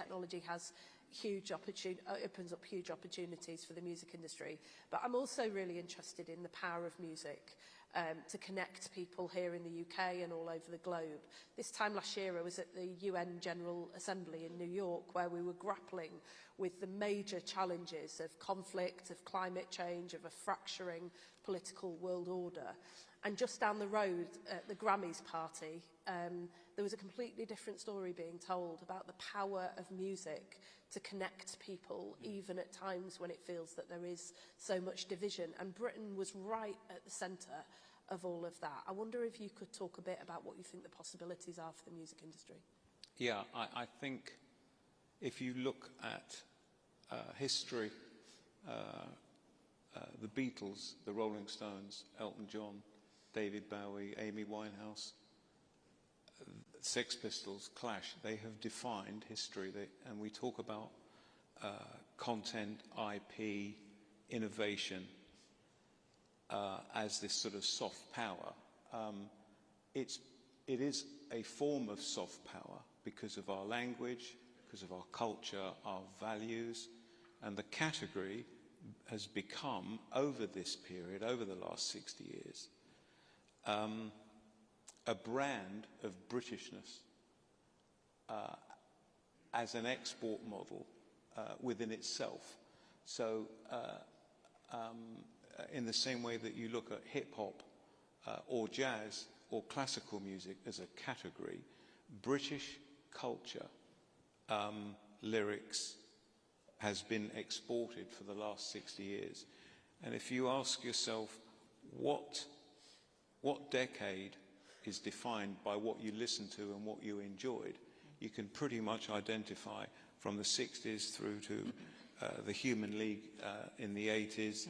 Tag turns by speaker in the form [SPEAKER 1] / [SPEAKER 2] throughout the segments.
[SPEAKER 1] technology has opens up huge opportunities for the music industry. But I'm also really interested in the power of music to connect people here in the UK and all over the globe. This time last year I was at the UN General Assembly in New York, where we were grappling with the major challenges of conflict, of climate change, of a fracturing political world order. And just down the road at the Grammys party, there was a completely different story being told about the power of music to connect people, even at times when it feels that there is so much division. And Britain was right at the centre of all of that. I wonder if you could talk a bit about what you think the possibilities are for the music industry.
[SPEAKER 2] Yeah, I think if you look at history, the Beatles, the Rolling Stones, Elton John, David Bowie, Amy Winehouse, Sex Pistols, Clash, they have defined history. And we talk about content, IP, innovation as this sort of soft power. It is a form of soft power because of our language, because of our culture, our values, and the category has become, over this period, over the last 60 years, a brand of Britishness as an export model within itself. So in the same way that you look at hip-hop or jazz or classical music as a category, British culture, lyrics, has been exported for the last 60 years. And if you ask yourself, what decade is defined by what you listened to and what you enjoyed, you can pretty much identify from the 60s through to the Human League in the 80s,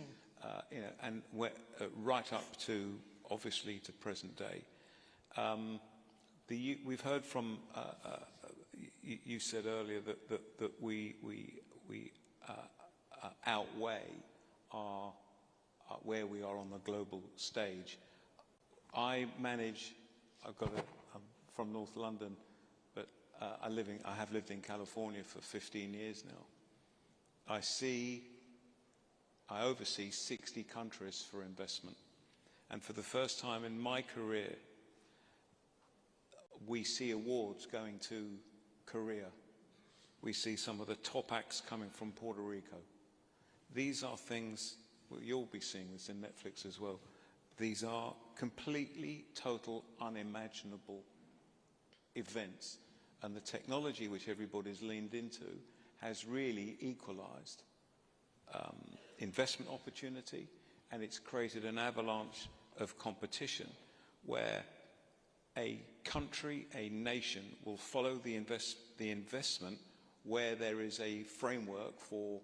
[SPEAKER 2] and right up to, obviously, to present day. We've heard from, you said earlier that we outweigh where we are on the global stage. I'm from North London, but I have lived in California for 15 years now. I oversee 60 countries for investment. And for the first time in my career, we see awards going to Korea. We see some of the top acts coming from Puerto Rico. These are things, well, you'll be seeing this in Netflix as well. These are completely, total, unimaginable events. And the technology which everybody's leaned into has really equalized investment opportunity, and it's created an avalanche of competition where a country, a nation will follow the investment where there is a framework for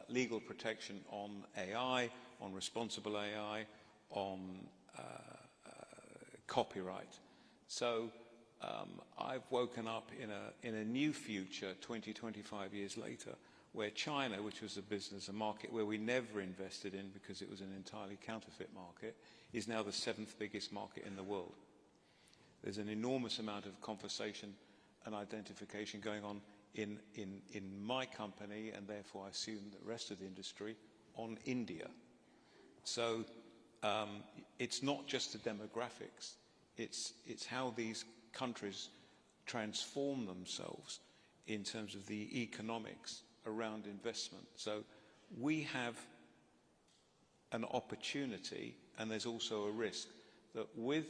[SPEAKER 2] legal protection on AI, on responsible AI, on copyright. So I've woken up in a new future 20, 25 years later, where China, which was a market where we never invested in because it was an entirely counterfeit market, is now the 7th biggest market in the world. There's an enormous amount of conversation and identification going on in my company, and therefore I assume the rest of the industry, on India. So it's not just the demographics, it's how these countries transform themselves in terms of the economics around investment. So we have an opportunity, and there's also a risk, that with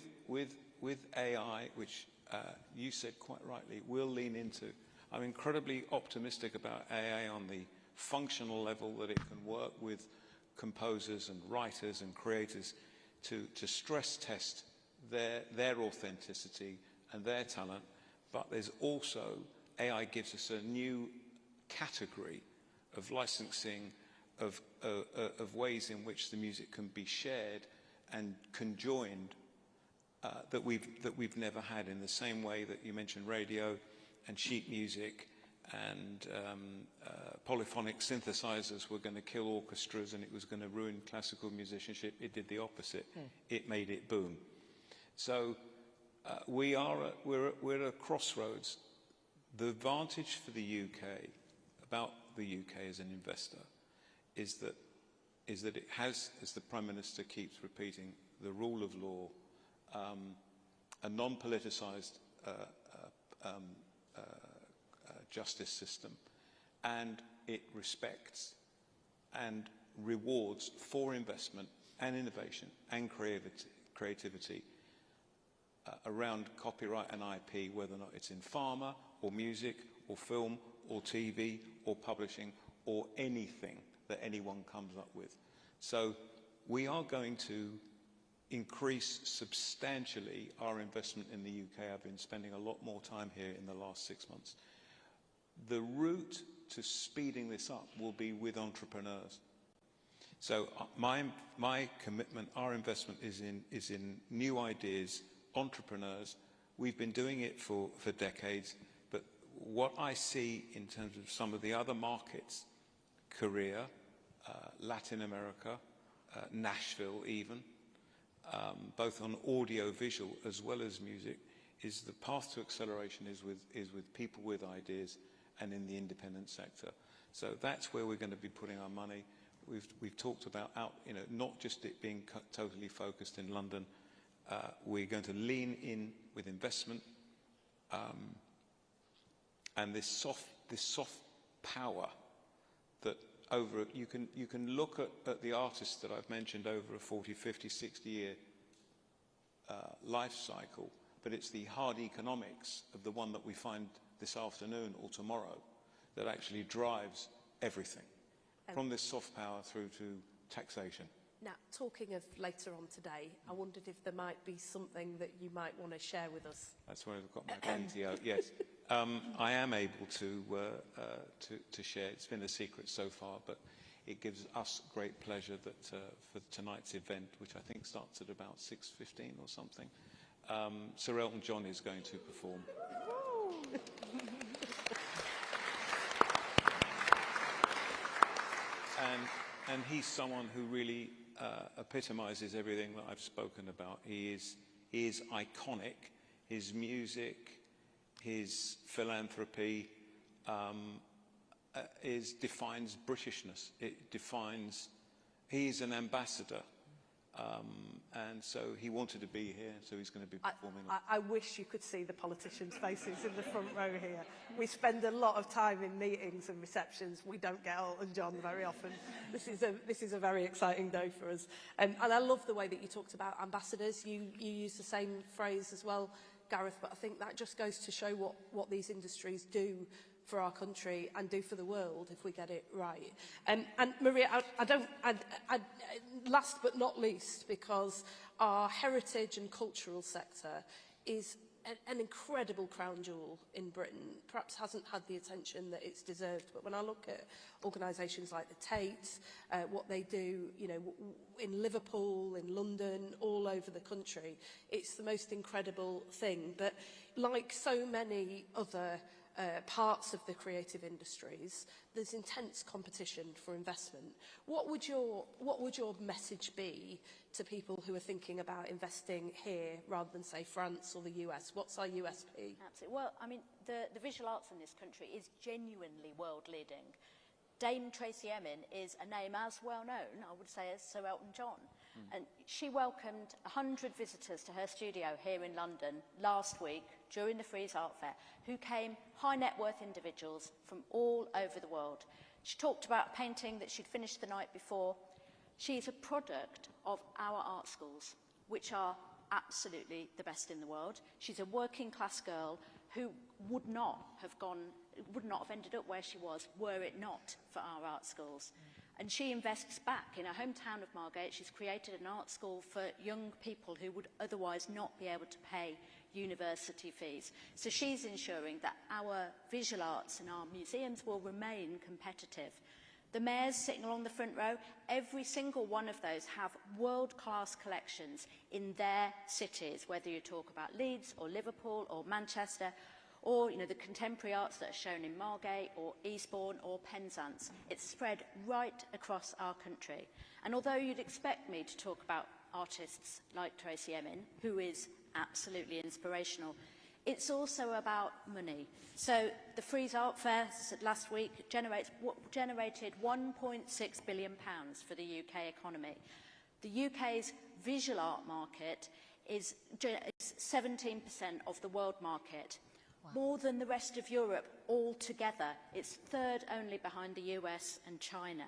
[SPEAKER 2] AI, which you said quite rightly, we'll lean into. I'm incredibly optimistic about AI on the functional level, that it can work with composers and writers and creators to stress test their authenticity and their talent. But there's also, AI gives us a new category of licensing, of ways in which the music can be shared and conjoined that we've never had, in the same way that you mentioned radio and sheet music and polyphonic synthesizers were going to kill orchestras and it was going to ruin classical musicianship. It did the opposite. It made it boom. So we're at a crossroads. The advantage for the UK, about the UK as an investor, is that it has, as the Prime Minister keeps repeating, the rule of law, a non-politicised justice system, and it respects and rewards for investment and innovation and creativity around copyright and IP, whether or not it's in pharma or music or film or TV or publishing or anything that anyone comes up with. So we are going to increase substantially our investment in the UK. I've been spending a lot more time here in the last 6 months. The route to speeding this up will be with entrepreneurs. So my commitment, our investment is in new ideas, entrepreneurs. We've been doing it for decades, but what I see in terms of some of the other markets, Korea, Latin America, Nashville even, both on audio visual as well as music, is the path to acceleration is with people with ideas and in the independent sector. So that's where we're going to be putting our money. We've talked about not just it being totally focused in London. We're going to lean in with investment and this soft power that you can look at the artists that I've mentioned over a 40, 50, 60-year life cycle, but it's the hard economics of the one that we find this afternoon or tomorrow that actually drives everything, from this soft power through to taxation.
[SPEAKER 1] Now, talking of later on today, I wondered if there might be something that you might want to share with us.
[SPEAKER 2] That's where I've got my dainty out. Yes, I am able to share. It's been a secret so far, but it gives us great pleasure that for tonight's event, which I think starts at about 6:15 or something, Sir Elton John is going to perform. And he's someone who really epitomizes everything that I've spoken about. He is iconic. His music, his philanthropy defines Britishness. It defines, he's an ambassador. And so he wanted to be here, so he's going to be performing.
[SPEAKER 1] I wish you could see the politicians' faces in the front row here. We spend a lot of time in meetings and receptions. We don't get Elton John very often. This is a very exciting day for us. And I love the way that you talked about ambassadors. You use the same phrase as well, Gareth, but I think that just goes to show what these industries do for our country and do for the world if we get it right. And Maria, last but not least, because our heritage and cultural sector is an incredible crown jewel in Britain, perhaps hasn't had the attention that it's deserved. But when I look at organisations like the Tate, what they do, in Liverpool, in London, all over the country, it's the most incredible thing. But like so many other parts of the creative industries, there's intense competition for investment. What would your message be to people who are thinking about investing here rather than, say, France or the US? What's our USP?
[SPEAKER 3] Absolutely. Well, I mean, the visual arts in this country is genuinely world-leading. Dame Tracy Emin is a name as well known, I would say, as Sir Elton John. And she welcomed 100 visitors to her studio here in London last week during the Frieze Art Fair, who came high net worth individuals from all over the world. She talked about a painting that she'd finished the night before. She's a product of our art schools, which are absolutely the best in the world. She's a working class girl who would not have ended up where she was were it not for our art schools. And she invests back in her hometown of Margate. She's created an art school for young people who would otherwise not be able to pay university fees. So she's ensuring that our visual arts and our museums will remain competitive. The mayors sitting along the front row, every single one of those have world-class collections in their cities, whether you talk about Leeds or Liverpool or Manchester, or the contemporary arts that are shown in Margate or Eastbourne or Penzance. It's spread right across our country. And although you'd expect me to talk about artists like Tracy Emin, who is absolutely inspirational, It's also about money. So the Frieze Art Fair last week generated £1.6 billion for the UK economy. The UK's visual art market is 17% of the world market, more than the rest of Europe altogether. It's third only behind the US and China.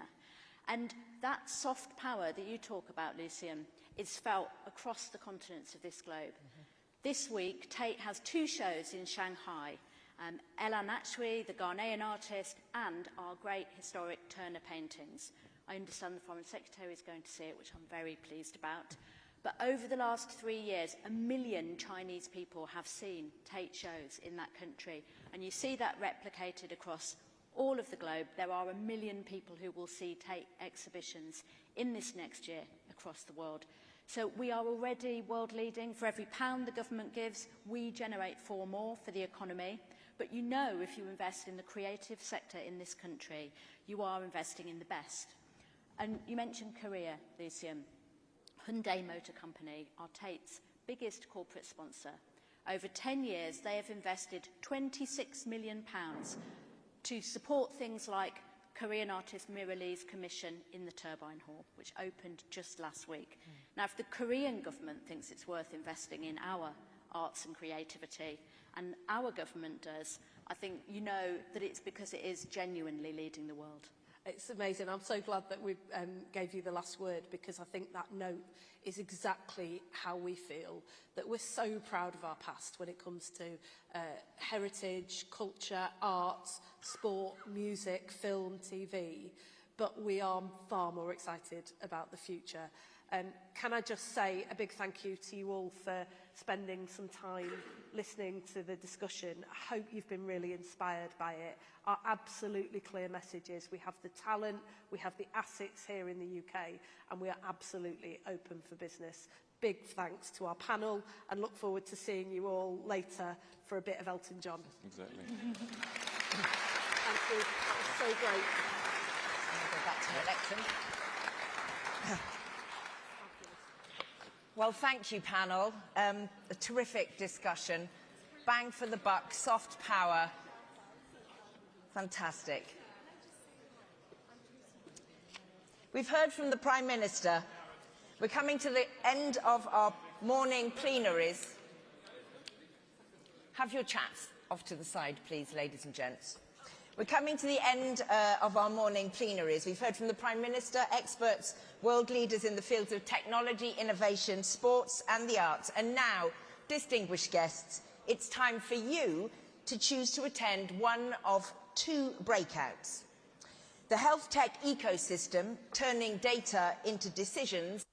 [SPEAKER 3] And that soft power that you talk about, Lucian, is felt across the continents of this globe. This week, Tate has 2 shows in Shanghai, Ella Natchui, the Ghanaian artist, and our great historic Turner paintings. I understand the Foreign Secretary is going to see it, which I'm very pleased about. But over the last 3 years, 1 million Chinese people have seen Tate shows in that country. And you see that replicated across all of the globe. There are 1 million people who will see Tate exhibitions in this next year across the world. So we are already world leading. For every pound the government gives, we generate 4 more for the economy. But you know, if you invest in the creative sector in this country, you are investing in the best. And you mentioned Korea, Lucian. Hyundai Motor Company are Tate's biggest corporate sponsor. Over 10 years, they have invested £26 million to support things like Korean artist Mira Lee's commission in the Turbine Hall, which opened just last week. Now, if the Korean government thinks it's worth investing in our arts and creativity, and our government does, I think you know that it's because it is genuinely leading the world.
[SPEAKER 1] It's amazing. I'm so glad that we gave you the last word, because I think that note is exactly how we feel, that we're so proud of our past when it comes to heritage, culture, arts, sport, music, film, TV, but we are far more excited about the future. Can I just say a big thank you to you all for spending some time listening to the discussion. I hope you've been really inspired by it. Our absolutely clear message is we have the talent, we have the assets here in the UK, and we are absolutely open for business. Big thanks to our panel, and look forward to seeing you all later for a bit of Elton John.
[SPEAKER 2] Exactly.
[SPEAKER 1] Thank you. That was so great.
[SPEAKER 4] We'll go back to the election. Well, thank you, panel. A terrific discussion. Bang for the buck, soft power. Fantastic. We've heard from the Prime Minister. We're coming to the end of our morning plenaries. Have your chats off to the side, please, ladies and gents. We're coming to the end of our morning plenaries. We've heard from the Prime Minister, experts, world leaders in the fields of technology, innovation, sports and the arts. And now, distinguished guests, it's time for you to choose to attend one of 2 breakouts. The health tech ecosystem, turning data into decisions.